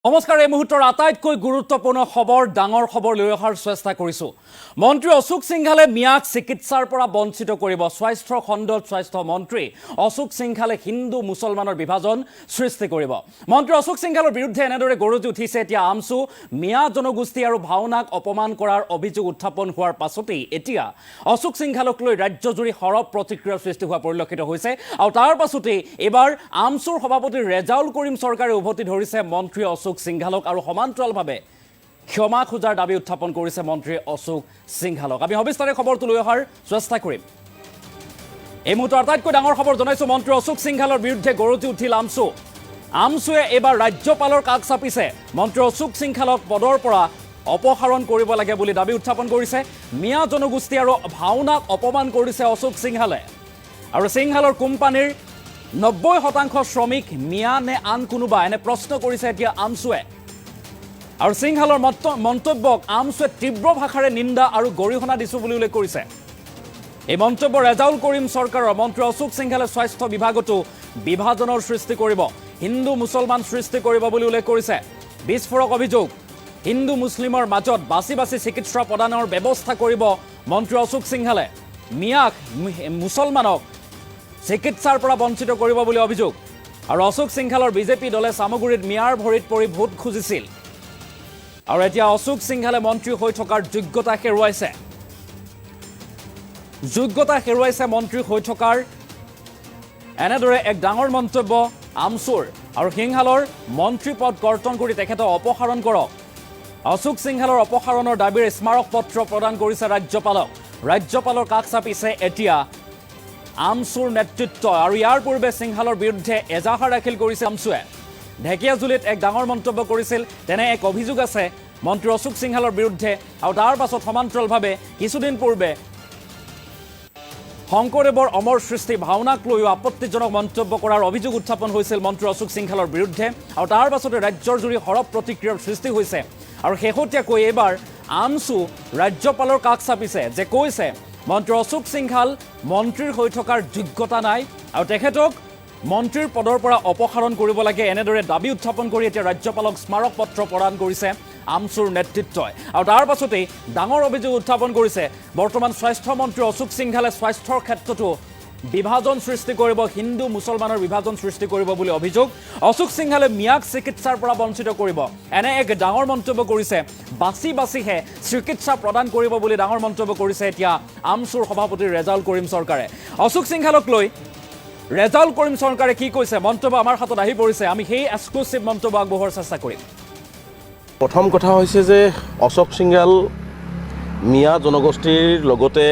নমস্কাৰ এই মুহূৰ্তৰ আটাইতকৈ গুৰুত্বপূৰ্ণ খবৰ ডাঙৰ খবৰ লৈ অহাৰ চেষ্টা কৰিছো মন্ত্ৰী অশোক সিংঘালে মিয়াক চিকিৎসাৰ পৰা বঞ্চিত কৰিব স্বাস্থ্য খণ্ডৰ স্বাস্থ্য মন্ত্ৰী অশোক সিংঘালে হিন্দু মুছলমানৰ বিভাজন সৃষ্টি কৰিব মন্ত্ৰী অশোক সিংঘালৰ বিৰুদ্ধে এনেদৰে গৰজি উঠিছে এতিয়া আমছু মিয়া জনগোষ্ঠী আৰু ভাওনাক অপমান কৰাৰ অভিযোগ উত্থাপন হোৱাৰ পাছতেই এতিয়া অশোক সিংঘালক লৈ ৰাজ্যজুৰি হৰব প্ৰতিক্ৰিয়াৰ সৃষ্টি হোৱা পৰিলক্ষিত হৈছে আৰু তাৰ পাছতেই এবাৰ আমছুৰ সভাপতি ৰেজাউল কৰিম চৰকাৰে উভতি ধৰিছে মন্ত্ৰী অশোক সিংঘালক আৰু সমান্তৰালভাৱে ক্ষমা খোজাৰ দাবী উত্থাপন কৰিছে মন্ত্ৰী অশোক সিংঘালক আমি সবিস্তাৰে খবৰটো লৈ অহাৰ চেষ্টা কৰিম এই মুহূৰ্তৰ আটাইতকৈ ডাঙৰ খবৰ জনাইছো মন্ত্ৰী অশোক সিংঘালৰ বিৰুদ্ধে গৰজি উঠিল আমছুৱে এবাৰ ৰাজ্যপালৰ কাষ চাপিছে মন্ত্ৰী অশোক সিংঘালক পদৰ পৰা অপসাৰণ কৰিব লাগে বুলি দাবী উত্থাপন কৰিছে মিয়া জনগোষ্ঠী আৰু ভাওনাক অপমান কৰিছে অশোক সিংঘালে আৰু সিংঘালৰ কোম্পানীৰ 90% শ্ৰমিক মিয়া নে আন কোনোবা এনে প্ৰশ্ন কৰিছে এতিয়া আমছুৱে আৰু সিংঘালৰ মন্তব্যক আমছুৱে তীব্ৰ ভাষাৰে নিন্দা আৰু গৰিহণা দিছো বুলি উল্লেখ কৰিছে এই মন্তব্য ৰেজাউল কৰিম চৰকাৰৰ মন্ত্ৰী অশোক সিংঘালে স্বাস্থ্য বিভাগতো বিভাজনৰ সৃষ্টি কৰিব হিন্দু মুছলমান সৃষ্টি কৰিব বুলি উল্লেখ কৰিছে বিস্ফোৰক অভিযোগ হিন্দু মুছলিমৰ মাজত বাছি বাছি চিকিৎসা প্ৰদানৰ ব্যৱস্থা কৰিব মন্ত্ৰী অশোক সিংঘালে মিয়াক মুছলমানক চিকিৎসাৰ পৰা বঞ্চিত কৰিব বুলি অভিযোগ আৰু অশোক সিংঘালৰ বিজেপি দলে সামগুৰিত মিয়াৰ ভৰিত পৰি ভোট খুজিছিল আৰু এতিয়া অশোক সিংঘালে মন্ত্ৰী হৈ থকাৰ যোগ্যতা হেৰুৱাইছে মন্ত্ৰী হৈ থকাৰ এনেদৰে এক ডাঙৰ মন্তব্য আমছুৰ আৰু সিংঘালৰ মন্ত্ৰী পদ কৰ্তন কৰি তেখেতক অপসাৰণ কৰক অশোক সিংঘালৰ অপসাৰণৰ দাবীৰ স্মাৰক পত্ৰ প্ৰদান কৰিছে ৰাজ্যপালৰ কাষ চাপিছে এতিয়া আমছুৰ নেতৃত্ব আৰু ইয়াৰ পূৰ্বে সিংঘালৰ বিৰুদ্ধে এজাহাৰ দাখিল কৰিছে আমছুৱে ঢেকিয়াজুলিত এক ডাঙৰ মন্তব্য কৰিছিল তেনে এক অভিযোগ আছে মন্ত্ৰী অশোক সিংঘালৰ বিৰুদ্ধে আৰু তাৰ পাছত সমান্তৰালভাৱে কিছুদিন পূৰ্বে শংকৰদেৱৰ অমৰ সৃষ্টি ভাওনাক লৈও আপত্তিজনক মন্তব্য কৰাৰ অভিযোগ উত্থাপন হৈছিল মন্ত্ৰী অশোক সিংঘালৰ বিৰুদ্ধে আৰু তাৰ পাছতে ৰাজ্যৰ জুৰি হৰব প্ৰতিক্ৰিয়াৰ সৃষ্টি হৈছে আৰু শেহতীয়াকৈ এইবাৰ আমছু ৰাজ্যপালৰ কাষ চাপিছে যে কৈছে মন্ত্ৰী অশোক সিংঘাল মন্ত্ৰীৰ হৈ থকাৰ যোগ্যতা নাই আৰু তেখেতক মন্ত্ৰীৰ পদৰ পৰা অপসাৰণ কৰিব লাগে এনেদৰে দাবী উত্থাপন কৰি এতিয়া ৰাজ্যপালক স্মাৰক পত্ৰ প্ৰদান কৰিছে আমছুৰ নেতৃত্বই আৰু তাৰ পাছতেই ডাঙৰ অভিযোগ উত্থাপন কৰিছে বৰ্তমান স্বাস্থ্য মন্ত্ৰী অশোক সিংঘালে স্বাস্থ্যৰ ক্ষেত্ৰতো বিভাজন সৃষ্টি কৰিব হিন্দু মুছলমানৰ বিভাজন সৃষ্টি কৰিব বুলি অভিযোগ অশোক সিংঘালে মিয়াক চিকিৎসাৰ পৰা বঞ্চিত কৰিব এনে এক ডাঙৰ মন্তব্য কৰিছে বাছি বাছিহে চিকিৎসা প্ৰদান কৰিব বুলি ডাঙৰ মন্তব্য কৰিছে এতিয়া আমছুৰ সভাপতি ৰেজাউল কৰিম চৰকাৰে অশোক সিংঘালক লৈ ৰেজাউল কৰিম চৰকাৰে কি কৈছে মন্তব্য আমাৰ হাতত আহি পৰিছে আমি সেই এক্সক্লুচিভ মন্তব্য আগবঢ়োৱাৰ চেষ্টা কৰিম প্ৰথম কথা হৈছে যে অশোক সিংঘাল মিয়া জনগোষ্ঠীৰ লগতে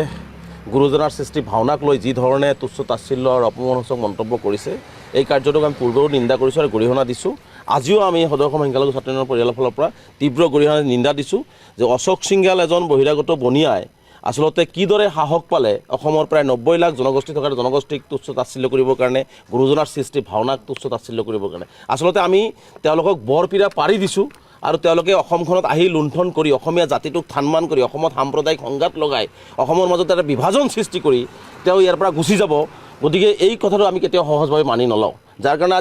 গুৰুজনাৰ সৃষ্টি ভাওনাক লৈ যি ধৰণে তুচ্ছ তাচ্ছিল্য আৰু অপমানসূচক মন্তব্য কৰিছে এই কাৰ্যটোক আমি পূৰ্বেও নিন্দা কৰিছোঁ আৰু গৰিহণা দিছোঁ আজিও আমি সদৌ অসম সংখ্যালঘু ছাত্ৰ ইউনিয়নৰ পৰিয়ালৰ ফালৰ পৰা তীব্ৰ গৰিহণা নিন্দা দিছোঁ যে অশোক সিংঘাল এজন বহিৰাগত বনিয়াই আচলতে কিদৰে সাহস পালে অসমৰ প্ৰায় 90 লাখ জনগোষ্ঠী থকা জনগোষ্ঠীক তুচ্ছ তাচ্ছিল্য কৰিবৰ কাৰণে গুৰুজনাৰ সৃষ্টি ভাওনাক তুচ্ছ তাচ্ছিল্য কৰিবৰ কাৰণে আচলতে আমি তেওঁলোকক বৰপীৰা পাৰি দিছোঁ আৰু তেওঁলোকে অসমখনত আহি লুণ্ঠন কৰি অসমীয়া জাতিটোক থানমান কৰি অসমত সাম্প্ৰদায়িক সংঘাত লগাই অসমৰ মাজত এটা বিভাজন সৃষ্টি কৰি তেওঁ ইয়াৰ পৰা গুচি যাব গতিকে এই কথাটো আমি কেতিয়াও সহজভাৱে মানি নলওঁ যাৰ কাৰণে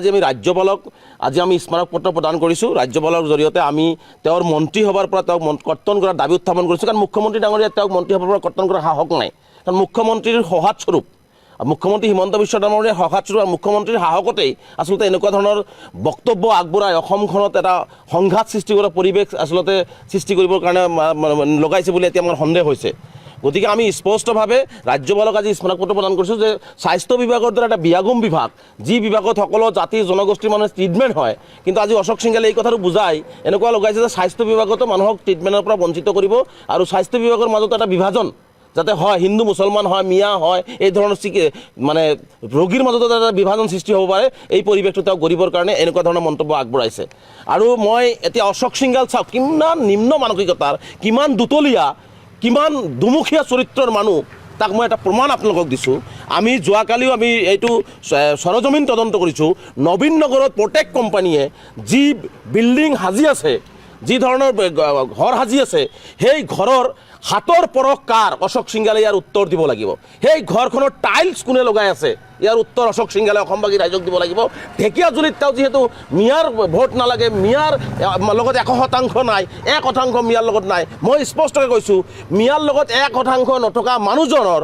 আজি আমি স্মাৰক পত্ৰ প্ৰদান কৰিছোঁ ৰাজ্যপালৰ জৰিয়তে আমি তেওঁৰ মন্ত্ৰী সভাৰ পৰা তেওঁক কৰ্তন কৰাৰ দাবী উত্থাপন কৰিছোঁ কাৰণ মুখ্যমন্ত্ৰী ডাঙৰীয়া তেওঁক মন্ত্ৰী সভাৰ পৰা কৰ্তন কৰাৰ সাহস নাই কাৰণ মুখ্যমন্ত্ৰীৰ সহায়স্বৰূপ মুখ্যমন্ত্ৰী হিমন্ত বিশ্ব ডাঙৰীয়াৰ সহায়স্বৰূপ আৰু মুখ্যমন্ত্ৰীৰ সাহসতেই আচলতে এনেকুৱা ধৰণৰ বক্তব্য আগবঢ়াই অসমখনত এটা সংঘাত সৃষ্টি কৰা পৰিৱেশ আচলতে সৃষ্টি কৰিবৰ কাৰণে লগাইছে বুলি এতিয়া আমাৰ সন্দেহ হৈছে গতিকে আমি স্পষ্টভাৱে ৰাজ্যপালক আজি স্মাৰক পত্ৰ প্ৰদান কৰিছোঁ যে স্বাস্থ্য বিভাগৰ দ্বাৰা এটা বিয়াগম বিভাগ যি বিভাগত সকলো জাতি জনগোষ্ঠীৰ মানুহে ট্ৰিটমেণ্ট হয় কিন্তু আজি অশোক সিংঘালে এই কথাটো বুজাই এনেকুৱা লগাইছে যে স্বাস্থ্য বিভাগতো মানুহক ট্ৰিটমেণ্টৰ পৰা বঞ্চিত কৰিব আৰু স্বাস্থ্য বিভাগৰ মাজত এটা বিভাজন যাতে হয় হিন্দু মুছলমান হয় মিয়া হয় এই ধৰণৰ মানে ৰোগীৰ মাজত এটা বিভাজন সৃষ্টি হ'ব পাৰে এই পৰিৱেশটো তেওঁ গঢ়িবৰ কাৰণে এনেকুৱা ধৰণৰ মন্তব্য আগবঢ়াইছে আৰু মই এতিয়া অশোক সিংঘাল চাওক কিমান নিম্ন মানসিকতাৰ কিমান দুতলীয়া কিমান দুমুখীয়া চৰিত্ৰৰ মানুহ তাক মই এটা প্ৰমাণ আপোনালোকক দিছোঁ আমি যোৱাকালিও আমি এইটো সৰজমিন তদন্ত কৰিছোঁ নবীন নগৰত প্ৰটেক্ট কোম্পানীয়ে যি বিল্ডিং সাজি আছে যি ধৰণৰ ঘৰ সাজি আছে সেই ঘৰৰ হাতৰ পৰশ কাৰ? অশোক সিংহালে ইয়াৰ উত্তৰ দিব লাগিব। সেই ঘৰখনৰ টাইলছ কোনে লগাই আছে ইয়াৰ উত্তৰ অশোক সিংহালে অসমবাসী ৰাইজক দিব লাগিব। ঢেকীয়াজুলিত তেওঁ যিহেতু মিয়াৰ ভোট নালাগে, মিয়াৰ লগত 100% নাই, 1% মিয়াৰ লগত নাই। মই স্পষ্টকৈ কৈছোঁ, মিয়াৰ লগত 1% নথকা মানুহজনৰ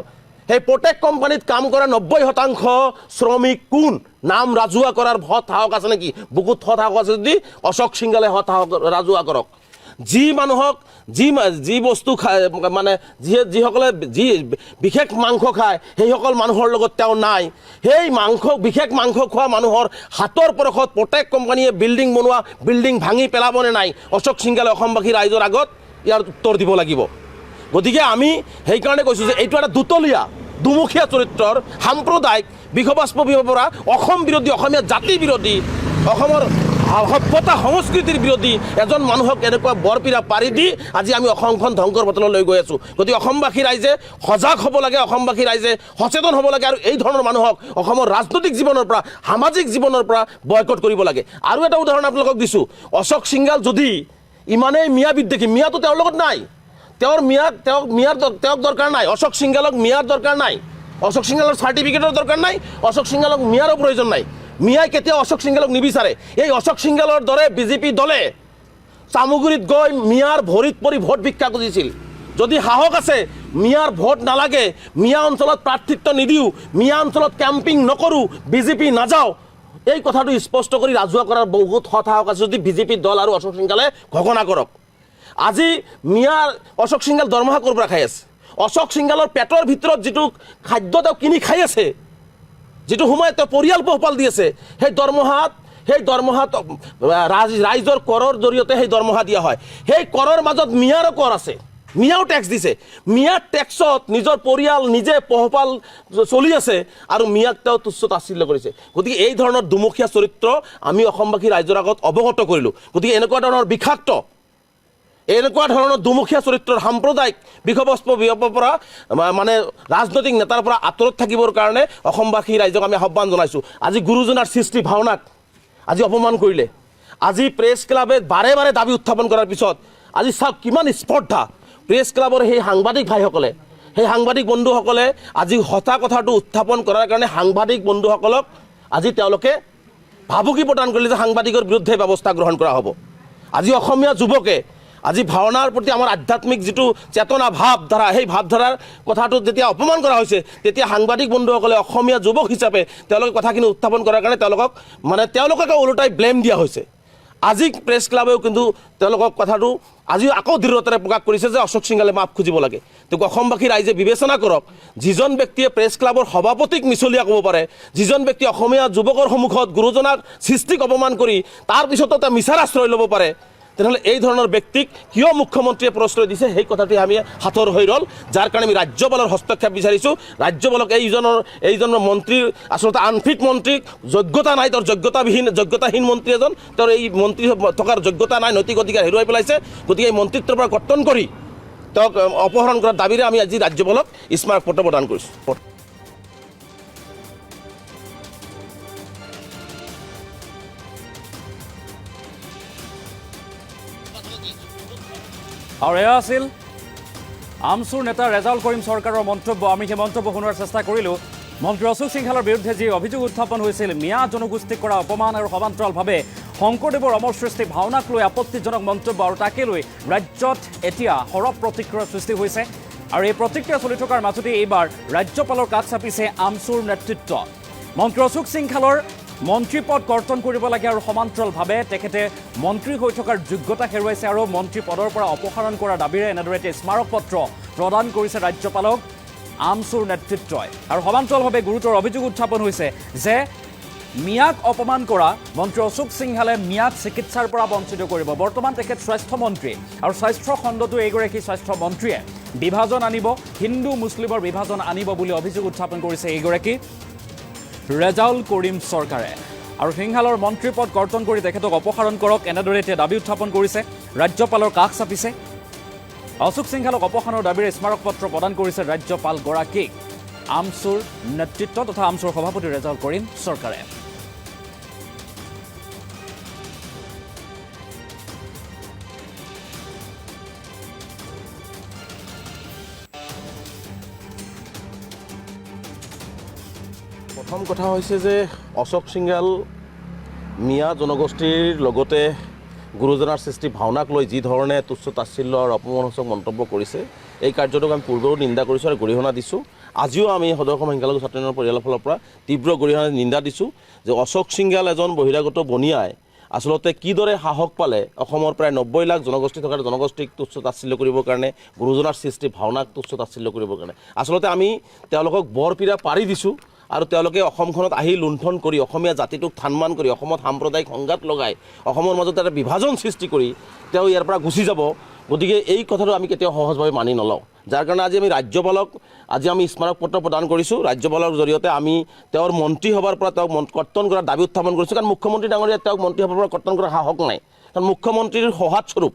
সেই প্ৰত্যেক কোম্পানীত কাম কৰা 90% শ্ৰমিক কোন? নাম ৰাজহুৱা কৰাৰ ভত সাহস আছে নেকি? বুকুত হত সাহস আছে যদি অশোক সিংহালে হত সাহস ৰাজহুৱা কৰক। যি মানুহক যি বস্তু খায়, মানে যিসকলে যি বিশেষ মাংস খায়, সেইসকল মানুহৰ লগত তেওঁ নাই। সেই বিশেষ মাংস খোৱা মানুহৰ হাতৰ পৰশত প্ৰত্যেক কোম্পানীয়ে বিল্ডিং বনোৱা, বিল্ডিং ভাঙি পেলাবনে নাই? অশোক সিংহালে অসমবাসী ৰাইজৰ আগত ইয়াৰ উত্তৰ দিব লাগিব। গতিকে আমি সেইকাৰণে কৈছোঁ যে এইটো এটা দুতলীয়া দুমুখীয়া চৰিত্ৰৰ সাম্প্ৰদায়িক বিষবাস্প পৰা অসম বিৰোধী, অসমীয়া জাতি বিৰোধী, অসমৰ সভ্যতা সংস্কৃতিৰ বিৰোধী এজন মানুহক এনেকুৱা বৰপীৰা পাৰি দি আজি আমি অসমখন ধ্বংসৰ পথলৈ লৈ গৈ আছোঁ। গতিকে অসমবাসী ৰাইজে সজাগ হ'ব লাগে, অসমবাসী ৰাইজে সচেতন হ'ব লাগে, আৰু এই ধৰণৰ মানুহক অসমৰ ৰাজনৈতিক জীৱনৰ পৰা, সামাজিক জীৱনৰ পৰা বয়কট কৰিব লাগে। আৰু এটা উদাহৰণ আপোনালোকক দিছোঁ, অশোক সিংহাল যদি ইমানেই মিয়া বিদ্বেষী, মিয়াটো তেওঁৰ লগত নাই, তেওঁক দৰকাৰ নাই, অশোক সিংহালক মিয়াৰ দৰকাৰ নাই, অশোক সিংহালৰ চাৰ্টিফিকেটৰ দৰকাৰ নাই, অশোক সিংহালক মিয়াৰো প্ৰয়োজন নাই। মিয়াই কেতিয়াও অশোক সিংহালক নিবিচাৰে। এই অশোক সিংহালৰ দৰে বিজেপি দলে চামুগুৰিত গৈ মিয়াৰ ভৰিত পৰি ভোট ভিক্ষা খুজিছিল। যদি সাহস আছে, মিয়াৰ ভোট নালাগে, মিয়া অঞ্চলত প্ৰাৰ্থিত্ব নিদিওঁ, মিয়া অঞ্চলত কেম্পিং নকৰোঁ, বিজেপি নাযাওঁ, এই কথাটো স্পষ্ট কৰি ৰাজহুৱা কৰাৰ বহুত সৎ সাহস আছে যদি বিজেপি দল আৰু অশোক সিংহালে ঘোষণা কৰক। আজি মিয়াৰ অশোক সিংহাল দৰমহা ক'ৰ পৰা খাই আছে? অশোক সিংহালৰ পেটৰ ভিতৰত যিটো খাদ্য তেওঁ কিনি খাই আছে, যিটো সময়ত তেওঁ পৰিয়াল পোহপাল দি আছে, সেই দৰমহাত ৰাইজৰ কৰৰ জৰিয়তে সেই দৰমহা দিয়া হয়। সেই কৰৰ মাজত মিয়াৰো কৰ আছে, মিয়াও টেক্স দিছে। মিয়াৰ টেক্সত নিজৰ পৰিয়াল নিজে পোহপাল চলি আছে, আৰু মিয়াক তেওঁ তুচ্ছ তাচ্ছিল্য কৰিছে। গতিকে এই ধৰণৰ দুমুখীয়া চৰিত্ৰ আমি অসমবাসী ৰাইজৰ আগত অৱগত কৰিলোঁ। গতিকে এনেকুৱা ধৰণৰ বিষাক্ত, এনেকুৱা ধৰণৰ দুমুখীয়া চৰিত্ৰৰ সাম্প্ৰদায়িক বিষবস্প পৰা মানে ৰাজনৈতিক নেতাৰ পৰা আঁতৰত থাকিবৰ কাৰণে অসমবাসী ৰাইজক আমি আহ্বান জনাইছোঁ। আজি গুৰুজনাৰ সৃষ্টি ভাওনাক আজি অপমান কৰিলে। আজি প্ৰেছ ক্লাবে বাৰে বাৰে দাবী উত্থাপন কৰাৰ পিছত আজি চাওক কিমান স্পৰ্ধা। প্ৰেছ ক্লাবৰ সেই সাংবাদিক ভাইসকলে, সেই সাংবাদিক বন্ধুসকলে আজি সঁচা কথাটো উত্থাপন কৰাৰ কাৰণে সাংবাদিক বন্ধুসকলক আজি তেওঁলোকে ভাবুকি প্ৰদান কৰিলে যে সাংবাদিকৰ বিৰুদ্ধে ব্যৱস্থা গ্ৰহণ কৰা হ'ব। আজি অসমীয়া যুৱকে আজি ভাওনাৰ প্ৰতি আমাৰ আধ্যাত্মিক যিটো চেতনা ভাৱধাৰা, সেই ভাৱধাৰাৰ কথাটো যেতিয়া অপমান কৰা হৈছে, তেতিয়া সাংবাদিক বন্ধুসকলে অসমীয়া যুৱক হিচাপে তেওঁলোকে কথাখিনি উত্থাপন কৰাৰ কাৰণে তেওঁলোককে ওলোটাই ব্লেম দিয়া হৈছে। আজি প্ৰেছ ক্লাবেও কিন্তু তেওঁলোকক কথাটো আজিও আকৌ দৃঢ়তাৰে প্ৰকাশ কৰিছে যে অশোক সিংহালে মাফ খুজিব লাগে। তেওঁক অসমবাসী ৰাইজে বিবেচনা কৰক। যিজন ব্যক্তিয়ে প্ৰেছ ক্লাবৰ সভাপতিক মিছলীয়া ক'ব পাৰে, যিজন ব্যক্তিয়ে অসমীয়া যুৱকৰ সন্মুখত গুৰুজনাৰ সৃষ্টিক অপমান কৰি তাৰপিছতো এটা মিছাৰ আশ্ৰয় ল'ব পাৰে, তেনেহ'লে এই ধৰণৰ ব্যক্তিক কিয় মুখ্যমন্ত্ৰীয়ে প্ৰশ্ৰয় দিছে, সেই কথাটি আমি হাতৰ হৈ ৰ'ল। যাৰ কাৰণে আমি ৰাজ্যপালৰ হস্তক্ষেপ বিচাৰিছোঁ। ৰাজ্যপালক এইজনৰ মন্ত্ৰীৰ আচলতে আনফিট মন্ত্ৰীক যোগ্যতা নাই, তেওঁৰ যোগ্যতাহীন মন্ত্ৰী এজন, তেওঁৰ এই মন্ত্ৰী থকাৰ যোগ্যতা নাই, নৈতিক অধিকাৰ হেৰুৱাই পেলাইছে। গতিকে এই মন্ত্ৰিত্বৰ পৰা কৰ্তন কৰি তেওঁক অপহৰণ কৰাৰ দাবীৰে আমি আজি ৰাজ্যপালক স্মাৰক পত্ৰ প্ৰদান কৰিছোঁ। আৰু এয়া আছিল আমচুৰ নেতা ৰেজাউল কৰিম চৰকাৰৰ মন্তব্য। আমি সেই মন্তব্য শুনাৰ চেষ্টা কৰিলোঁ। মন্ত্ৰী অশোক সিংহালৰ বিৰুদ্ধে যি অভিযোগ উত্থাপন হৈছিল, মিয়া জনগোষ্ঠীক কৰা অপমান আৰু সমান্তৰালভাৱে শংকৰদেৱৰ অমৰ সৃষ্টি ভাওনাক লৈ আপত্তিজনক মন্তব্য, আৰু তাকে লৈ ৰাজ্যত এতিয়া সৰব প্ৰতিক্ৰিয়াৰ সৃষ্টি হৈছে। আৰু এই প্ৰতিক্ৰিয়া চলি থকাৰ মাজতে এইবাৰ ৰাজ্যপালৰ কাষ চাপিছে আমচুৰ নেতৃত্ব। মন্ত্ৰী অশোক সিংহালৰ মন্ত্ৰী পদ কৰ্তন কৰিব লাগে, আৰু সমান্তৰালভাৱে তেখেতে মন্ত্ৰী হৈ থকাৰ যোগ্যতা হেৰুৱাইছে, আৰু মন্ত্ৰী পদৰ পৰা অপসাৰণ কৰাৰ দাবীৰে এনেদৰে এটা স্মাৰক পত্ৰ প্ৰদান কৰিছে ৰাজ্যপালক আমচুৰ নেতৃত্বই। আৰু সমান্তৰালভাৱে গুৰুতৰ অভিযোগ উত্থাপন হৈছে যে মিয়াক অপমান কৰা মন্ত্ৰী অশোক সিংহালে মিয়াক চিকিৎসাৰ পৰা বঞ্চিত কৰিব। বৰ্তমান তেখেত স্বাস্থ্য মন্ত্ৰী, আৰু স্বাস্থ্য খণ্ডতো এইগৰাকী স্বাস্থ্য মন্ত্ৰীয়ে বিভাজন আনিব, হিন্দু মুছলিমৰ বিভাজন আনিব বুলি অভিযোগ উত্থাপন কৰিছে এইগৰাকী ৰেজাউল কৰিম চৰকাৰে। আৰু সিংহালৰ মন্ত্ৰী পদ কৰ্তন কৰি তেখেতক অপসাৰণ কৰক, এনেদৰে এতিয়া দাবী উত্থাপন কৰিছে। ৰাজ্যপালৰ কাষ চাপিছে। অশোক সিংহালক অপসাৰণৰ দাবীৰে স্মাৰক পত্ৰ প্ৰদান কৰিছে ৰাজ্যপালগৰাকীক আমচুৰ নেতৃত্ব তথা আমচুৰ সভাপতি ৰেজাউল কৰিম চৰকাৰে। প্ৰথম কথা হৈছে যে অশোক সিংঘাল মিয়া জনগোষ্ঠীৰ লগতে গুৰুজনাৰ সৃষ্টি ভাওনাক লৈ যি ধৰণে তুচ্ছ তাচ্ছিল্য আৰু অপমানসূচক মন্তব্য কৰিছে এই কাৰ্যটোক আমি পূৰ্বেও নিন্দা কৰিছোঁ আৰু গৰিহণা দিছোঁ। আজিও আমি সদৌ অসম সংখ্যালঘু ছাত্ৰ ইউনিয়নৰ পৰিয়ালৰ ফালৰ পৰা তীব্ৰ গৰিহণা নিন্দা দিছোঁ যে অশোক সিংঘাল এজন বহিৰাগত বনিয়াই আচলতে কিদৰে সাহস পালে অসমৰ প্ৰায় 90 লাখ জনগোষ্ঠী থকা জনগোষ্ঠীক তুচ্ছ তাচ্ছিল্য কৰিবৰ কাৰণে গুৰুজনাৰ সৃষ্টি ভাওনাক তুচ্ছ তাচ্ছিল্য কৰিবৰ কাৰণে আচলতে আমি তেওঁলোকক বৰপীৰা পাৰি দিছোঁ আৰু তেওঁলোকে অসমখনত আহি লুণ্ঠন কৰি অসমীয়া জাতিটোক থানমান কৰি অসমত সাম্প্ৰদায়িক সংঘাত লগাই অসমৰ মাজত এটা বিভাজন সৃষ্টি কৰি তেওঁ ইয়াৰ পৰা গুচি যাব। গতিকে এই কথাটো আমি কেতিয়াও সহজভাৱে মানি নলওঁ, যাৰ কাৰণে আজি আমি ৰাজ্যপালক আমি স্মাৰক পত্ৰ প্ৰদান কৰিছোঁ। ৰাজ্যপালৰ জৰিয়তে আমি তেওঁৰ মন্ত্ৰীসভাৰ পৰা তেওঁক কৰ্তন কৰাৰ দাবী উত্থাপন কৰিছোঁ, কাৰণ মুখ্যমন্ত্ৰী ডাঙৰীয়া তেওঁক মন্ত্ৰীসভাৰ পৰা কৰ্তন কৰাৰ সাহস নাই। কাৰণ মুখ্যমন্ত্ৰীৰ সহায়স্বৰূপ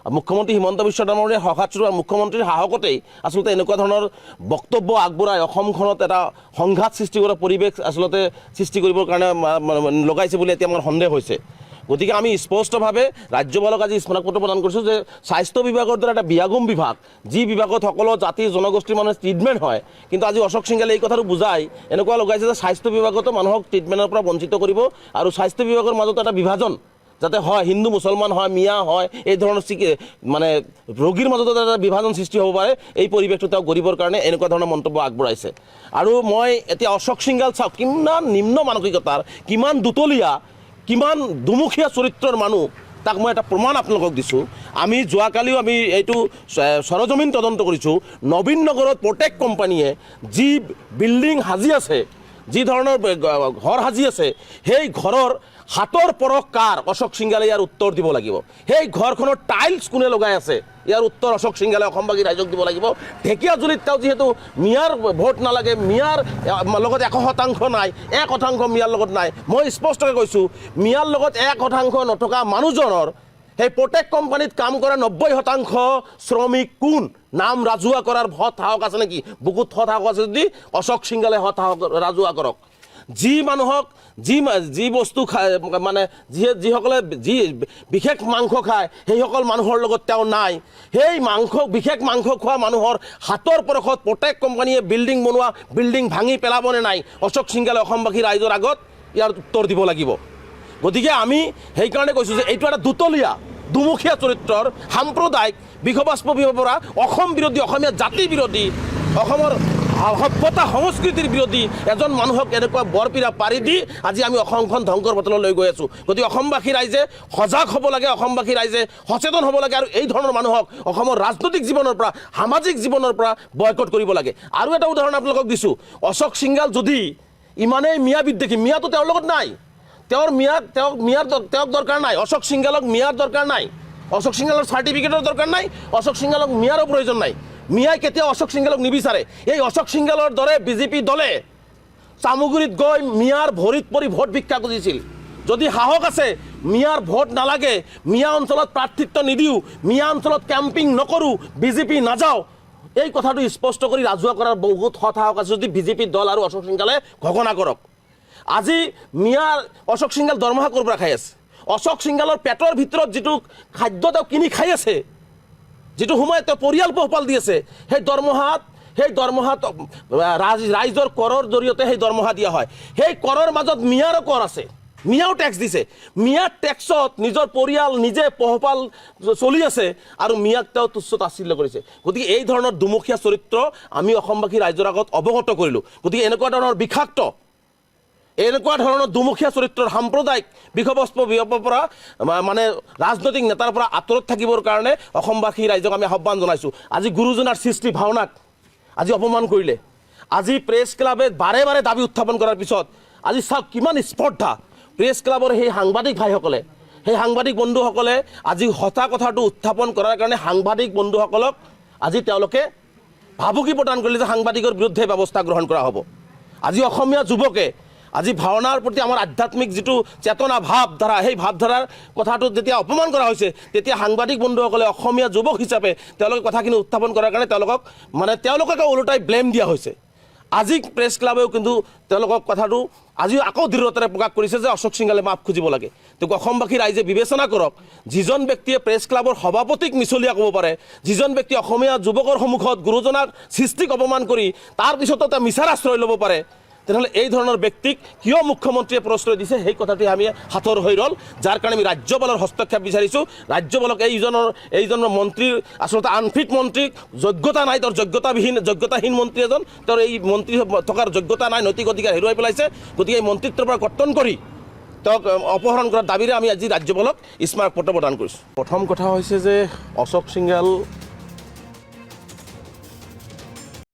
মুখ্যমন্ত্ৰী হিমন্ত বিশ্ব ডাঙৰীয়াৰ সহায়স্বৰূপ মুখ্যমন্ত্ৰীৰ সাহসতেই আচলতে এনেকুৱা ধৰণৰ বক্তব্য আগবঢ়াই অসমখনত এটা সংঘাত সৃষ্টি কৰা পৰিৱেশ আচলতে সৃষ্টি কৰিবৰ কাৰণে লগাইছে বুলি এতিয়া আমাৰ সন্দেহ হৈছে। গতিকে আমি স্পষ্টভাৱে ৰাজ্যপালক আজি স্মাৰকপত্ৰ প্ৰদান কৰিছোঁ যে স্বাস্থ্য বিভাগৰ দ্বাৰা এটা বিয়াগুম বিভাগ, যি বিভাগত সকলো জাতি জনগোষ্ঠীৰ মানুহে ট্ৰিটমেণ্ট হয়, কিন্তু আজি অশোক সিংঘালে এই কথাটো বুজাই এনেকুৱা লগাইছে যে স্বাস্থ্য বিভাগতো মানুহক ট্ৰিটমেণ্টৰ পৰা বঞ্চিত কৰিব আৰু স্বাস্থ্য বিভাগৰ মাজত এটা বিভাজন যাতে হয়, হিন্দু মুছলমান হয়, মিয়া হয়, এই ধৰণৰ মানে ৰোগীৰ মাজত এটা বিভাজন সৃষ্টি হ'ব পাৰে, এই পৰিৱেশটো তেওঁ গঢ়িবৰ কাৰণে এনেকুৱা ধৰণৰ মন্তব্য আগবঢ়াইছে। আৰু মই এতিয়া অশোক সিংঘাল চাওক কিমান নিম্ন মানসিকতাৰ, কিমান দুতলীয়া, কিমান দুমুখীয়া চৰিত্ৰৰ মানুহ, তাক মই এটা প্ৰমাণ আপোনালোকক দিছোঁ। আমি যোৱাকালিও আমি এইটো সৰজমিন তদন্ত কৰিছোঁ। নবীন নগৰত প্ৰত্যেক কোম্পানীয়ে যি বিল্ডিং সাজি আছে, যি ধৰণৰ ঘৰ সাজি আছে, সেই ঘৰৰ হাতৰ পৰশ কাৰ অশোক সিংঘালে ইয়াৰ উত্তৰ দিব লাগিব। সেই ঘৰখনৰ টাইলছ কোনে লগাই আছে ইয়াৰ উত্তৰ অশোক সিংঘালে অসমবাসী ৰাইজক দিব লাগিব। ঢেকীয়াজুলিত তেওঁ যিহেতু মিয়াৰ ভোট নালাগে, মিয়াৰ লগত 100% নাই, 1% মিয়াৰ লগত নাই, মই স্পষ্টকৈ কৈছোঁ মিয়াৰ লগত 1% নথকা মানুহজনৰ সেই প্ৰত্যেক কোম্পানীত কাম কৰা 90% শ্ৰমিক কোন, নাম ৰাজহুৱা কৰাৰ সাহস আছে নেকি? বুকুত সাহস আছে যদি অশোক সিংঘালে সাহস ৰাজহুৱা কৰক। যি মানুহক যি বস্তু খায়, মানে যিসকলে যি বিশেষ মাংস খায়, সেইসকল মানুহৰ লগত তেওঁ নাই। সেই বিশেষ মাংস খোৱা মানুহৰ হাতৰ পৰশত প্ৰত্যেক কোম্পানীয়ে বিল্ডিং বনোৱা, বিল্ডিং ভাঙি পেলাবনে নাই, অশোক সিংঘালে অসমবাসী ৰাইজৰ আগত ইয়াৰ উত্তৰ দিব লাগিব। গতিকে আমি সেইকাৰণে কৈছোঁ যে এইটো এটা দুতলীয়া দুমুখীয়া চৰিত্ৰৰ সাম্প্ৰদায়িক বিষবাস্প পৰা অসম বিৰোধী, অসমীয়া জাতি বিৰোধী, অসমৰ সভ্যতা সংস্কৃতিৰ বিৰোধী এজন মানুহক এনেকুৱা বৰপীৰা পাৰি দি আজি আমি অসমখন ধ্বংসৰ পথলৈ লৈ গৈ আছোঁ। গতিকে অসমবাসী ৰাইজে সজাগ হ'ব লাগে, অসমবাসী ৰাইজে সচেতন হ'ব লাগে আৰু এই ধৰণৰ মানুহক অসমৰ ৰাজনৈতিক জীৱনৰ পৰা, সামাজিক জীৱনৰ পৰা বয়কট কৰিব লাগে। আৰু এটা উদাহৰণ আপোনালোকক দিছোঁ, অশোক সিংঘাল যদি ইমানেই মিয়া বিদ্বেষী, মিয়াটো তেওঁৰ লগত নাই, তেওঁক দৰকাৰ নাই, অশোক সিংঘালক মিয়াৰ দৰকাৰ নাই, অশোক সিংঘালৰ চাৰ্টিফিকেটৰ দৰকাৰ নাই, অশোক সিংঘালক মিয়াৰো প্ৰয়োজন নাই। মিয়াই কেতিয়াও অশোক সিংঘালক নিবিচাৰে। এই অশোক সিংঘালৰ দৰে বিজেপি দলে চামুগুৰিত গৈ মিয়াৰ ভৰিত পৰি ভোট ভিক্ষা খুজিছিল। যদি সাহস আছে, মিয়াৰ ভোট নালাগে, মিয়া অঞ্চলত প্ৰাৰ্থিত্ব নিদিওঁ, মিয়া অঞ্চলত কেম্পিং নকৰোঁ, বিজেপি নাযাওঁ, এই কথাটো স্পষ্ট কৰি ৰাজহুৱা কৰাৰ বহুত সাহস আছে যদি বিজেপি দল আৰু অশোক সিংঘালে ঘোষণা কৰক। আজি মিয়াৰ অশোক সিংঘাল দৰমহা ক'ৰ পৰা খাই আছে? অশোক সিংঘালৰ পেটৰ ভিতৰত যিটো খাদ্য তেওঁ কিনি খাই আছে, যিটো সময়ত তেওঁ পৰিয়াল পোহপাল দি আছে, সেই দৰমহাত ৰাইজৰ কৰৰ জৰিয়তে সেই দৰমহা দিয়া হয়। সেই কৰৰ মাজত মিয়াৰো কৰ আছে, মিয়াও টেক্স দিছে। মিয়াৰ টেক্সত নিজৰ পৰিয়াল নিজে পোহপাল চলি আছে আৰু মিয়াক তেওঁ তুচ্ছ তাচ্ছিল্য কৰিছে। গতিকে এই ধৰণৰ দুমুখীয়া চৰিত্ৰ আমি অসমবাসী ৰাইজৰ আগত অৱগত কৰিলোঁ। গতিকে এনেকুৱা ধৰণৰ বিষাক্ত, এনেকুৱা ধৰণৰ দুমুখীয়া চৰিত্ৰৰ সাম্প্ৰদায়িক বিষবস্প পৰা মানে ৰাজনৈতিক নেতাৰ পৰা আঁতৰত থাকিবৰ কাৰণে অসমবাসী ৰাইজক আমি আহ্বান জনাইছোঁ। আজি গুৰুজনাৰ সৃষ্টি ভাওনাক আজি অপমান কৰিলে, আজি প্ৰেছ ক্লাবে বাৰে বাৰে দাবী উত্থাপন কৰাৰ পিছত আজি চাওক কিমান স্পৰ্ধা। প্ৰেছ ক্লাবৰ সেই সাংবাদিক ভাইসকলে, সেই সাংবাদিক বন্ধুসকলে আজি সঁচা কথাটো উত্থাপন কৰাৰ কাৰণে সাংবাদিক বন্ধুসকলক আজি তেওঁলোকে ভাবুকি প্ৰদান কৰিলে যে সাংবাদিকৰ বিৰুদ্ধে ব্যৱস্থা গ্ৰহণ কৰা হ'ব। আজি অসমীয়া যুৱকে আজি ভাওনাৰ প্ৰতি আমাৰ আধ্যাত্মিক যিটো চেতনা ভাৱধাৰা, সেই ভাৱধাৰাৰ কথাটো যেতিয়া অপমান কৰা হৈছে, তেতিয়া সাংবাদিক বন্ধুসকলে অসমীয়া যুৱক হিচাপে তেওঁলোকে কথাখিনি উত্থাপন কৰাৰ কাৰণে তেওঁলোককে ওলোটাই ব্লেম দিয়া হৈছে। আজি প্ৰেছ ক্লাবেও কিন্তু তেওঁলোকক কথাটো আজিও আকৌ দৃঢ়তাৰে প্ৰকাশ কৰিছে যে অশোক সিংঘালে মাফ খুজিব লাগে। তেওঁক অসমবাসী ৰাইজে বিবেচনা কৰক, যিজন ব্যক্তিয়ে প্ৰেছ ক্লাবৰ সভাপতিক মিছলীয়া ক'ব পাৰে, যিজন ব্যক্তিয়ে অসমীয়া যুৱকৰ সন্মুখত গুৰুজনাৰ সৃষ্টিক অপমান কৰি তাৰপিছতো তেওঁ মিছাৰ আশ্ৰয় ল'ব পাৰে, তেনেহ'লে এই ধৰণৰ ব্যক্তিক কিয় মুখ্যমন্ত্ৰীয়ে প্ৰশ্ৰয় দিছে সেই কথাটোৱে আমি হাতৰ হৈ ৰ'ল, যাৰ কাৰণে আমি ৰাজ্যপালৰ হস্তক্ষেপ বিচাৰিছোঁ। ৰাজ্যপালক এইজনৰ মন্ত্ৰীৰ আচলতে আনফিট মন্ত্ৰীক যোগ্যতা নাই, তেওঁৰ যোগ্যতাহীন মন্ত্ৰী এজন, তেওঁৰ এই মন্ত্ৰী থকাৰ যোগ্যতা নাই, নৈতিক অধিকাৰ হেৰুৱাই পেলাইছে। গতিকে এই মন্ত্ৰিত্বৰ পৰা কৰ্তন কৰি তেওঁক অপহৰণ কৰাৰ দাবীৰে আমি আজি ৰাজ্যপালক স্মাৰক পত্ৰ প্ৰদান কৰিছোঁ। প্ৰথম কথা হৈছে যে অশোক সিংঘাল